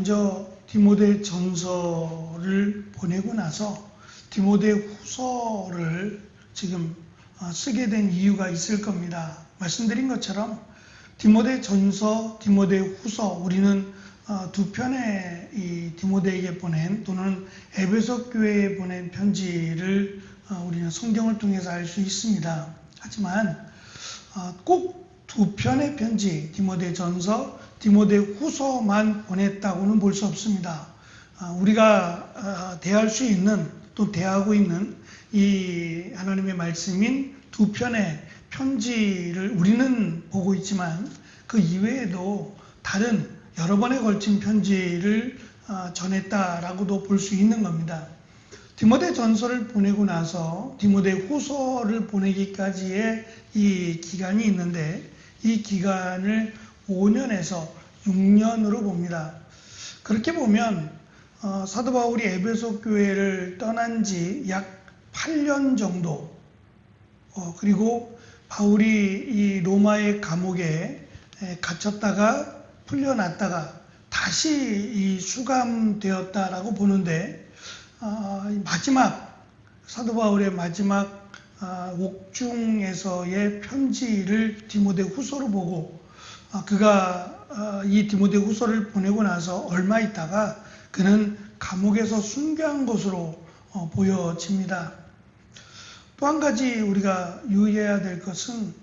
먼저 디모데 전서를 보내고 나서 디모데 후서를 지금 쓰게 된 이유가 있을 겁니다. 말씀드린 것처럼 디모데 전서, 디모데 후서, 우리는 두 편의 이 디모데에게 보낸 또는 에베소 교회에 보낸 편지를 우리는 성경을 통해서 알 수 있습니다. 하지만 꼭 두 편의 편지, 디모데 전서, 디모데 후서만 보냈다고는 볼 수 없습니다. 우리가 대할 수 있는, 또 대하고 있는 이 하나님의 말씀인 두 편의 편지를 우리는 보고 있지만 그 이외에도 다른 여러 번에 걸친 편지를 전했다라고도 볼 수 있는 겁니다. 디모데 전서를 보내고 나서 디모데 후서를 보내기까지의 이 기간이 있는데 이 기간을 5년에서 6년으로 봅니다. 그렇게 보면 사도 바울이 에베소 교회를 떠난 지 약 8년 정도, 그리고 바울이 이 로마의 감옥에 갇혔다가 풀려났다가 다시 이 수감되었다라고 보는데, 마지막 사도 바울의 마지막 옥중에서의 편지를 디모데 후서로 보고 그가 이 디모데 후서를 보내고 나서 얼마 있다가 그는 감옥에서 순교한 것으로 보여집니다. 또 한 가지 우리가 유의해야 될 것은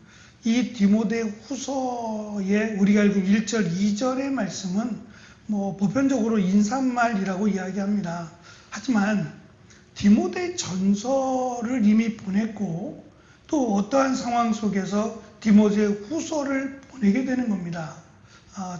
이 디모데 후서의 우리가 읽은 1절, 2절의 말씀은 보편적으로 인사말이라고 이야기합니다. 하지만 디모데 전서를 이미 보냈고 또 어떠한 상황 속에서 디모데 후서를 보내게 되는 겁니다.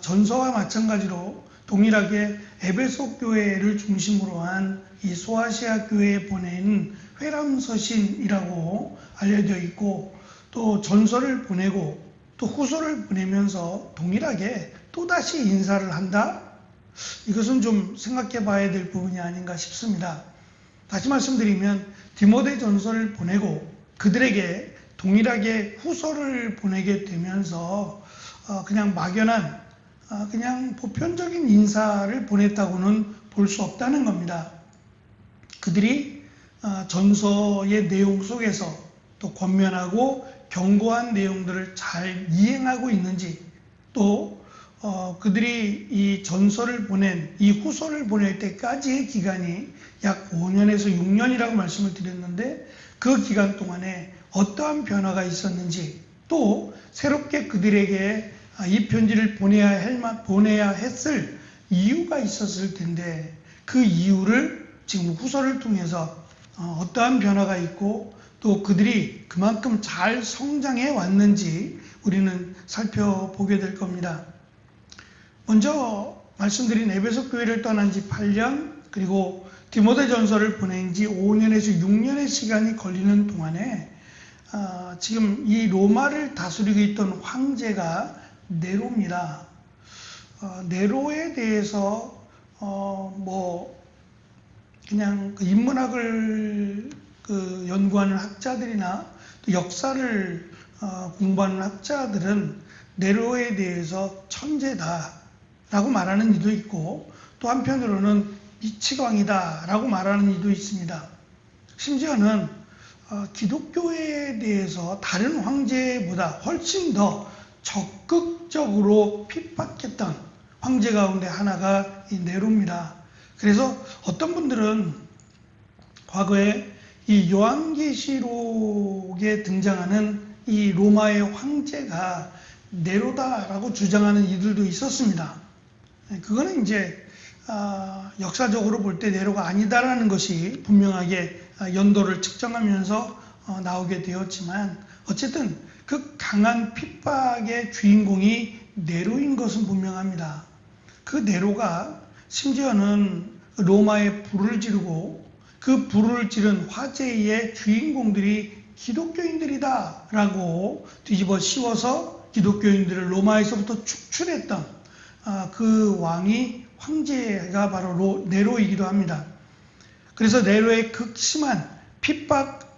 전서와 마찬가지로 동일하게 에베소 교회를 중심으로 한 이 소아시아 교회에 보낸 회람서신이라고 알려져 있고, 또 전서를 보내고 또 후서를 보내면서 동일하게 또다시 인사를 한다? 이것은 좀 생각해 봐야 될 부분이 아닌가 싶습니다. 다시 말씀드리면 디모데 전서를 보내고 그들에게 동일하게 후서를 보내게 되면서 그냥 막연한 그냥 보편적인 인사를 보냈다고는 볼 수 없다는 겁니다. 그들이 전서의 내용 속에서 또 권면하고 경고한 내용들을 잘 이행하고 있는지, 또 그들이 이 전서를 보낸, 이 후서를 보낼 때까지의 기간이 약 5년에서 6년이라고 말씀을 드렸는데 그 기간 동안에 어떠한 변화가 있었는지, 또 새롭게 그들에게 이 편지를 보내야 했을 이유가 있었을 텐데 그 이유를 지금 후서를 통해서 어떠한 변화가 있고 또 그들이 그만큼 잘 성장해 왔는지 우리는 살펴보게 될 겁니다. 먼저 말씀드린 에베소 교회를 떠난 지 8년, 그리고 디모데 전서를 보낸 지 5년에서 6년의 시간이 걸리는 동안에 지금 이 로마를 다스리고 있던 황제가 네로입니다. 네로에 대해서 그냥 인문학을 연구하는 학자들이나 또 역사를 공부하는 학자들은 네로에 대해서 천재다라고 말하는 이도 있고, 또 한편으로는 미치광이다라고 말하는 이도 있습니다. 심지어는 기독교에 대해서 다른 황제보다 훨씬 더 적극적으로 핍박했던 황제 가운데 하나가 이 네로입니다. 그래서 어떤 분들은 과거에 이 요한계시록에 등장하는 이 로마의 황제가 네로다라고 주장하는 이들도 있었습니다. 그거는 이제 역사적으로 볼 때 네로가 아니다라는 것이 분명하게 연도를 측정하면서 나오게 되었지만, 어쨌든 그 강한 핍박의 주인공이 네로인 것은 분명합니다. 그 네로가 심지어는 로마에 불을 지르고 그 불을 지른 화재의 주인공들이 기독교인들이다 라고 뒤집어 씌워서 기독교인들을 로마에서부터 축출했던 그 왕이 황제가 바로 네로이기도 합니다. 그래서 네로의 극심한 핍박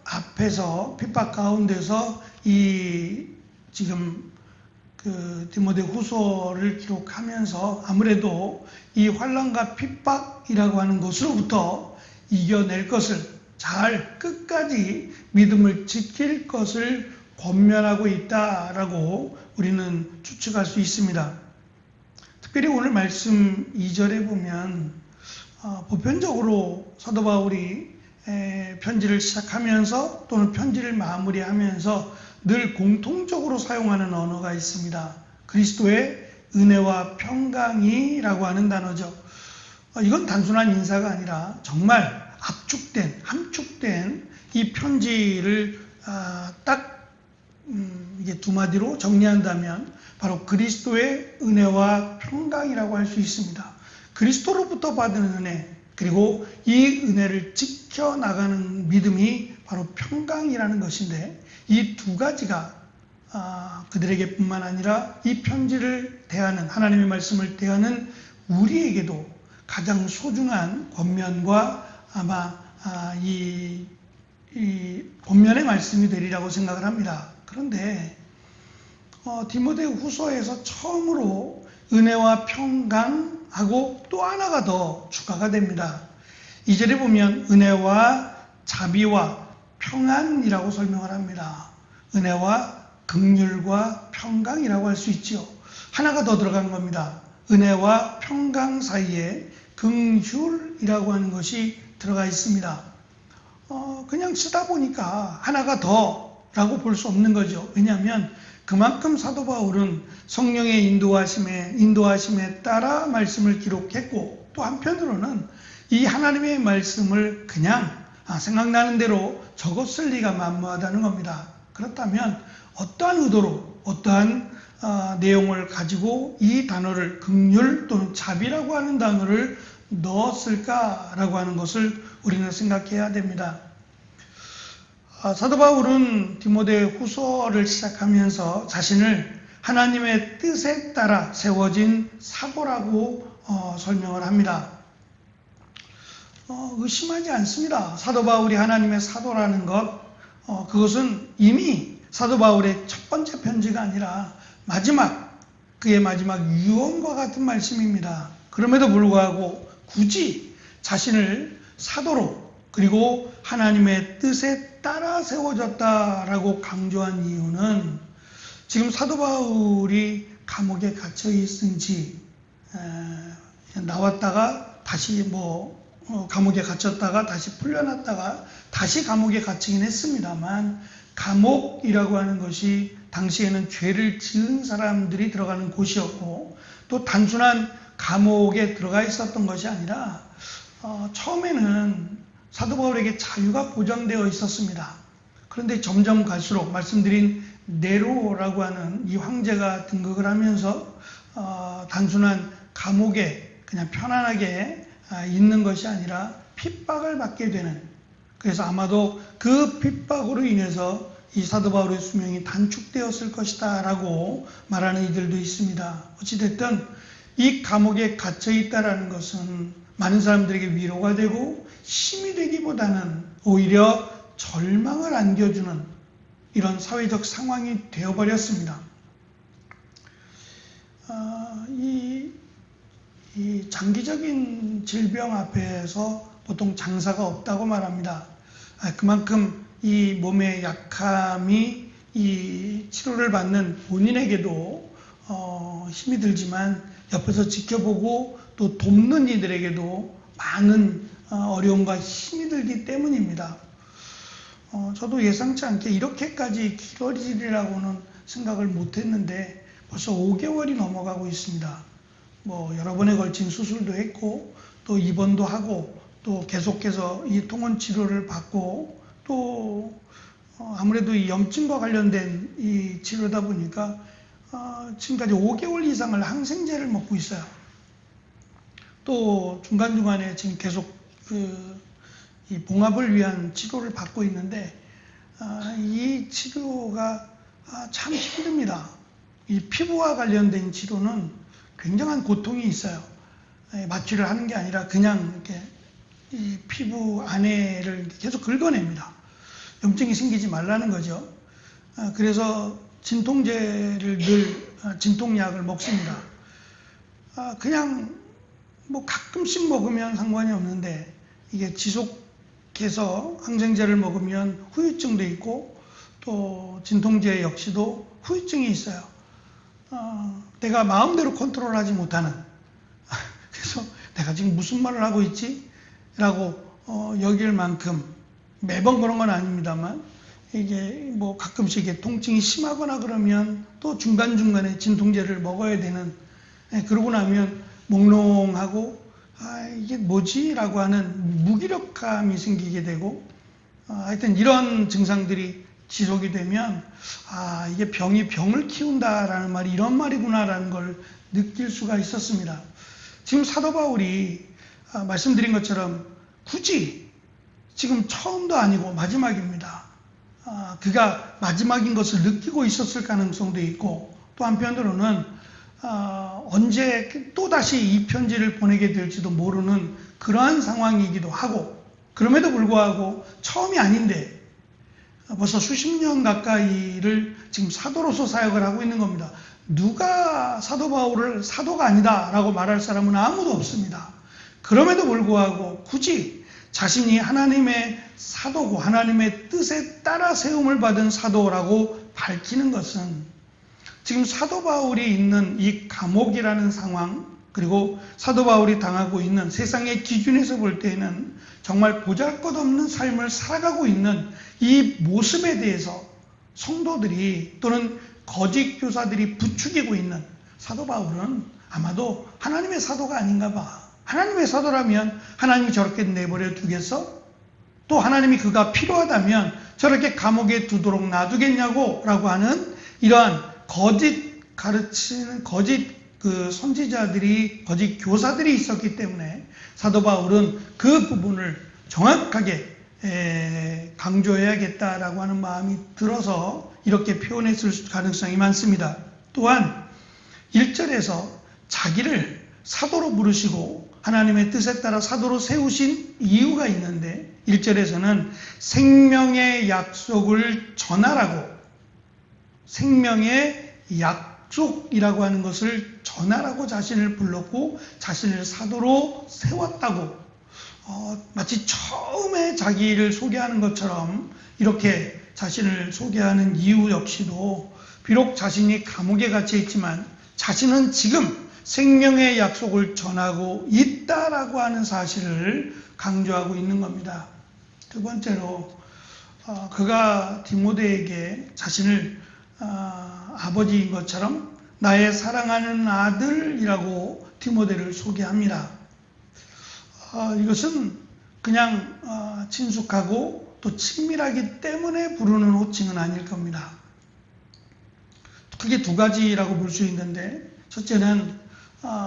가운데서 이 지금 그 디모데 후서를 기록하면서 아무래도 이 환난과 핍박이라고 하는 것으로부터 이겨낼 것을 잘 끝까지 믿음을 지킬 것을 권면하고 있다라고 우리는 추측할 수 있습니다. 특별히 오늘 말씀 2절에 보면 보편적으로 사도 바울이 편지를 시작하면서 또는 편지를 마무리하면서 늘 공통적으로 사용하는 언어가 있습니다. 그리스도의 은혜와 평강이라고 하는 단어죠. 이건 단순한 인사가 아니라 정말 함축된 이 편지를 이게 두 마디로 정리한다면 바로 그리스도의 은혜와 평강이라고 할 수 있습니다. 그리스도로부터 받은 은혜, 그리고 이 은혜를 지켜나가는 믿음이 바로 평강이라는 것인데, 이 두 가지가 그들에게 뿐만 아니라 이 편지를 대하는, 하나님의 말씀을 대하는 우리에게도 가장 소중한 권면과 아마 이 권면의 말씀이 되리라고 생각을 합니다. 그런데 디모데 후서에서 처음으로 은혜와 평강하고 또 하나가 더 추가가 됩니다. 2절에 보면 은혜와 자비와 평안이라고 설명을 합니다. 은혜와 긍휼과 평강이라고 할 수 있지요. 하나가 더 들어간 겁니다. 은혜와 평강 사이에 긍휼이라고 하는 것이 들어가 있습니다. 그냥 쓰다 보니까 하나가 더라고 볼 수 없는 거죠. 왜냐하면 그만큼 사도 바울은 성령의 인도하심에 따라 말씀을 기록했고, 또 한편으로는 이 하나님의 말씀을 그냥 생각나는 대로 적었을 리가 만무하다는 겁니다. 그렇다면 어떠한 의도로 어떠한 내용을 가지고 이 단어를 긍휼 또는 자비라고 하는 단어를 넣었을까라고 하는 것을 우리는 생각해야 됩니다. 사도 바울은 디모데 후서를 시작하면서 자신을 하나님의 뜻에 따라 세워진 사도라고 설명을 합니다. 의심하지 않습니다. 사도 바울이 하나님의 사도라는 것, 그것은 이미 사도 바울의 첫 번째 편지가 아니라 그의 마지막 유언과 같은 말씀입니다. 그럼에도 불구하고 굳이 자신을 사도로, 그리고 하나님의 뜻에 따라 세워졌다라고 강조한 이유는 지금 사도 바울이 감옥에 갇혀 있은 지 나왔다가 다시 감옥에 갇혔다가 다시 풀려났다가 다시 감옥에 갇히긴 했습니다만, 감옥이라고 하는 것이 당시에는 죄를 지은 사람들이 들어가는 곳이었고, 또 단순한 감옥에 들어가 있었던 것이 아니라 처음에는 사도 바울에게 자유가 보장되어 있었습니다. 그런데 점점 갈수록 말씀드린 네로라고 하는 이 황제가 등극을 하면서 단순한 감옥에 그냥 편안하게 있는 것이 아니라 핍박을 받게 되는, 그래서 아마도 그 핍박으로 인해서 이 사도 바울의 수명이 단축되었을 것이다 라고 말하는 이들도 있습니다. 어찌됐든 이 감옥에 갇혀 있다는 것은 많은 사람들에게 위로가 되고 힘이 되기보다는 오히려 절망을 안겨주는 이런 사회적 상황이 되어버렸습니다. 이 장기적인 질병 앞에서 보통 장사가 없다고 말합니다. 그만큼 이 몸의 약함이 이 치료를 받는 본인에게도 힘이 들지만 옆에서 지켜보고 또 돕는 이들에게도 많은 어려움과 힘이 들기 때문입니다. 저도 예상치 않게 이렇게까지 길어지리라고는 생각을 못했는데 벌써 5개월이 넘어가고 있습니다. 여러 번에 걸친 수술도 했고 또 입원도 하고 또 계속해서 이 통원 치료를 받고 또 아무래도 이 염증과 관련된 이 치료다 보니까 지금까지 5개월 이상을 항생제를 먹고 있어요. 또 중간중간에 지금 계속 이 봉합을 위한 치료를 받고 있는데 이 치료가 참 힘듭니다. 이 피부와 관련된 치료는 굉장한 고통이 있어요. 마취를 하는 게 아니라 그냥 이렇게 이 피부 안에를 계속 긁어냅니다. 염증이 생기지 말라는 거죠. 그래서 진통제를 늘 진통약을 먹습니다. 그냥 뭐 가끔씩 먹으면 상관이 없는데 이게 지속해서 항생제를 먹으면 후유증도 있고 또 진통제 역시도 후유증이 있어요. 내가 마음대로 컨트롤하지 못하는 그래서 내가 지금 무슨 말을 하고 있지? 라고 여길 만큼 매번 그런 건 아닙니다만 이게 뭐 가끔씩 이게 통증이 심하거나 그러면 또 중간중간에 진통제를 먹어야 되는 그러고 나면 몽롱하고 이게 뭐지? 라고 하는 무기력감이 생기게 되고 하여튼 이런 증상들이 지속이 되면 이게 병이 병을 키운다라는 말이 이런 말이구나라는 걸 느낄 수가 있었습니다. 지금 사도 바울이 말씀드린 것처럼 굳이 지금 처음도 아니고 마지막입니다. 그가 마지막인 것을 느끼고 있었을 가능성도 있고 또 한편으로는 언제 또다시 이 편지를 보내게 될지도 모르는 그러한 상황이기도 하고 그럼에도 불구하고 처음이 아닌데 벌써 수십 년 가까이를 지금 사도로서 사역을 하고 있는 겁니다. 누가 사도 바울을 사도가 아니다 라고 말할 사람은 아무도 없습니다. 그럼에도 불구하고 굳이 자신이 하나님의 사도고 하나님의 뜻에 따라 세움을 받은 사도라고 밝히는 것은 지금 사도 바울이 있는 이 감옥이라는 상황 그리고 사도 바울이 당하고 있는 세상의 기준에서 볼 때는 정말 보잘것없는 삶을 살아가고 있는 이 모습에 대해서 성도들이 또는 거짓 교사들이 부추기고 있는 사도 바울은 아마도 하나님의 사도가 아닌가 봐. 하나님의 사도라면 하나님이 저렇게 내버려 두겠어? 또 하나님이 그가 필요하다면 저렇게 감옥에 두도록 놔두겠냐고 라고 하는 이러한 거짓 가르치는 거짓 선지자들이 거짓 교사들이 있었기 때문에 사도 바울은 그 부분을 정확하게 강조해야겠다라고 하는 마음이 들어서 이렇게 표현했을 가능성이 많습니다. 또한 1절에서 자기를 사도로 부르시고 하나님의 뜻에 따라 사도로 세우신 이유가 있는데 1절에서는 생명의 약속을 전하라고 생명의 약속이라고 하는 것을 전하라고 자신을 불렀고 자신을 사도로 세웠다고 마치 처음에 자기를 소개하는 것처럼 이렇게 자신을 소개하는 이유 역시도 비록 자신이 감옥에 갇혀 있지만 자신은 지금 생명의 약속을 전하고 있다라고 하는 사실을 강조하고 있는 겁니다. 두 번째로 그가 디모데에게 자신을 아버지인 것처럼 나의 사랑하는 아들이라고 디모데를 소개합니다. 이것은 그냥 친숙하고 또 친밀하기 때문에 부르는 호칭은 아닐 겁니다. 크게 두 가지라고 볼 수 있는데 첫째는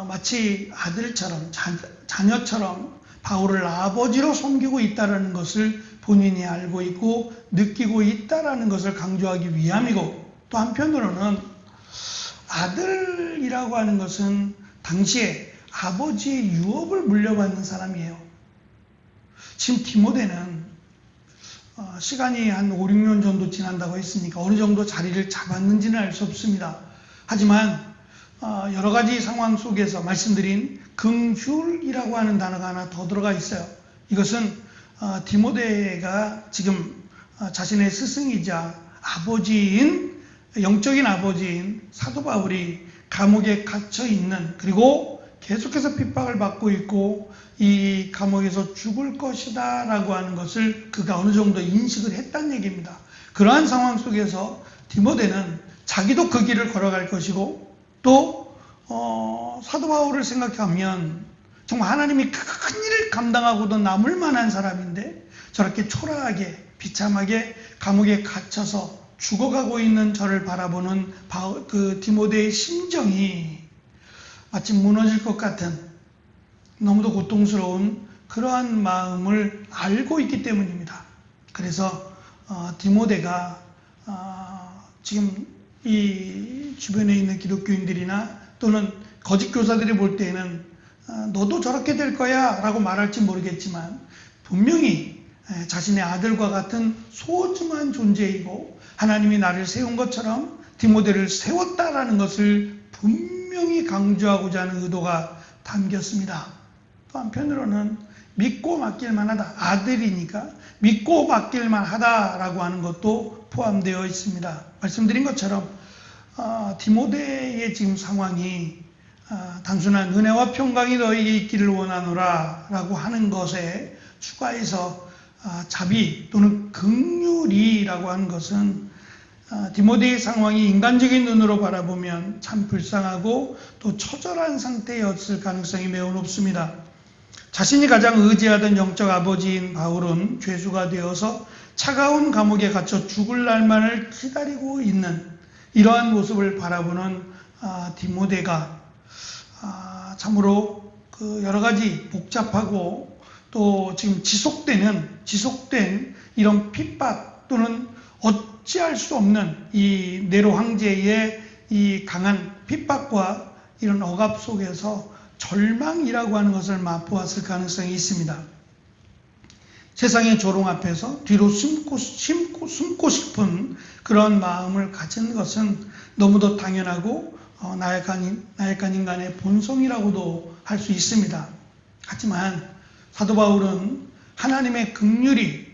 마치 아들처럼 자녀처럼 바울을 아버지로 섬기고 있다는 것을 본인이 알고 있고 느끼고 있다는 것을 강조하기 위함이고 또 한편으로는 아들이라고 하는 것은 당시에 아버지의 유업을 물려받는 사람이에요. 지금 디모데는 시간이 한 5, 6년 정도 지난다고 했으니까 어느 정도 자리를 잡았는지는 알 수 없습니다. 하지만 여러 가지 상황 속에서 말씀드린 긍휼이라고 하는 단어가 하나 더 들어가 있어요. 이것은 디모데가 지금 자신의 스승이자 아버지인 영적인 아버지인 사도 바울이 감옥에 갇혀 있는 그리고 계속해서 핍박을 받고 있고 이 감옥에서 죽을 것이다 라고 하는 것을 그가 어느 정도 인식을 했다는 얘기입니다. 그러한 상황 속에서 디모데는 자기도 그 길을 걸어갈 것이고 또 사도 바울을 생각하면 정말 하나님이 큰 일을 감당하고도 남을 만한 사람인데 저렇게 초라하게 비참하게 감옥에 갇혀서 죽어가고 있는 저를 바라보는 그 디모데의 심정이 마치 무너질 것 같은 너무도 고통스러운 그러한 마음을 알고 있기 때문입니다. 그래서 디모데가 지금 이 주변에 있는 기독교인들이나 또는 거짓 교사들이 볼 때에는 너도 저렇게 될 거야 라고 말할지 모르겠지만 분명히 자신의 아들과 같은 소중한 존재이고 하나님이 나를 세운 것처럼 디모데를 세웠다라는 것을 분명히 강조하고자 하는 의도가 담겼습니다. 또 한편으로는 믿고 맡길만 하다. 아들이니까 믿고 맡길만 하다라고 하는 것도 포함되어 있습니다. 말씀드린 것처럼 디모데의 지금 상황이 단순한 은혜와 평강이 너에게 있기를 원하노라 라고 하는 것에 추가해서 자비 또는 긍휼이라고 하는 것은 디모데의 상황이 인간적인 눈으로 바라보면 참 불쌍하고 또 처절한 상태였을 가능성이 매우 높습니다. 자신이 가장 의지하던 영적 아버지인 바울은 죄수가 되어서 차가운 감옥에 갇혀 죽을 날만을 기다리고 있는 이러한 모습을 바라보는 디모데가 참으로 그 여러 가지 복잡하고 또 지금 지속된 이런 핍박 또는 어찌할 수 없는 이 네로 황제의 이 강한 핍박과 이런 억압 속에서 절망이라고 하는 것을 맛보았을 가능성이 있습니다. 세상의 조롱 앞에서 뒤로 숨고 싶은 그런 마음을 가진 것은 너무도 당연하고 나약한 인간의 본성이라고도 할 수 있습니다. 하지만 사도 바울은 하나님의 긍휼이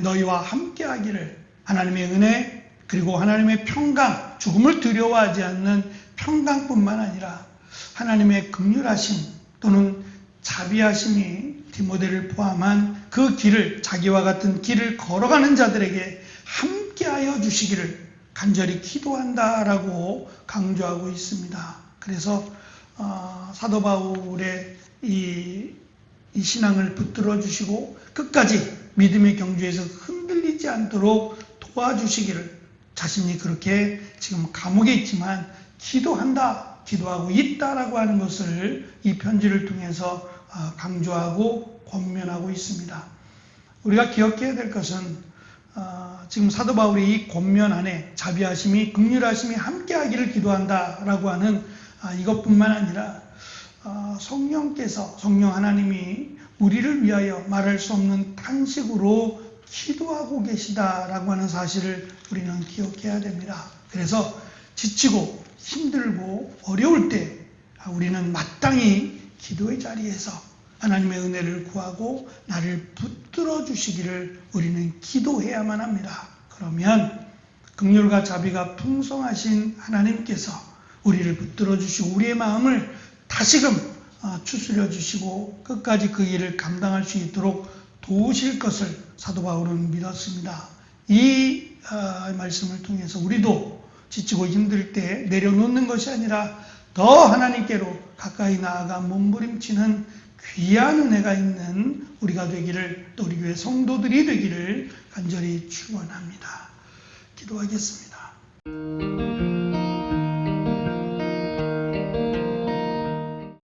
너희와 함께하기를, 하나님의 은혜 그리고 하나님의 평강, 죽음을 두려워하지 않는 평강뿐만 아니라 하나님의 긍휼하심 또는 자비하심이 디모데를 포함한 그 길을, 자기와 같은 길을 걸어가는 자들에게 함께하여 주시기를 간절히 기도한다라고 강조하고 있습니다. 그래서 사도 바울의 이 신앙을 붙들어 주시고 끝까지 믿음의 경주에서 흔들리지 않도록 도와주시기를, 자신이 그렇게 지금 감옥에 있지만 기도하고 있다라고 하는 것을 이 편지를 통해서 강조하고 권면하고 있습니다. 우리가 기억해야 될 것은 지금 사도 바울이 이 권면 안에 자비하심이, 긍휼하심이 함께하기를 기도한다라고 하는 이것뿐만 아니라 성령 하나님이 우리를 위하여 말할 수 없는 탄식으로 기도하고 계시다라고 하는 사실을 우리는 기억해야 됩니다. 그래서 지치고 힘들고 어려울 때 우리는 마땅히 기도의 자리에서 하나님의 은혜를 구하고 나를 붙들어 주시기를 우리는 기도해야만 합니다. 그러면 긍휼과 자비가 풍성하신 하나님께서 우리를 붙들어 주시고 우리의 마음을 다시금 추스려 주시고 끝까지 그 일을 감당할 수 있도록 도우실 것을 사도 바울은 믿었습니다. 이 말씀을 통해서 우리도 지치고 힘들 때 내려놓는 것이 아니라 더 하나님께로 가까이 나아가 몸부림치는 귀한 은혜가 있는 우리가 되기를, 또 우리 교회 성도들이 되기를 간절히 축원합니다. 기도하겠습니다.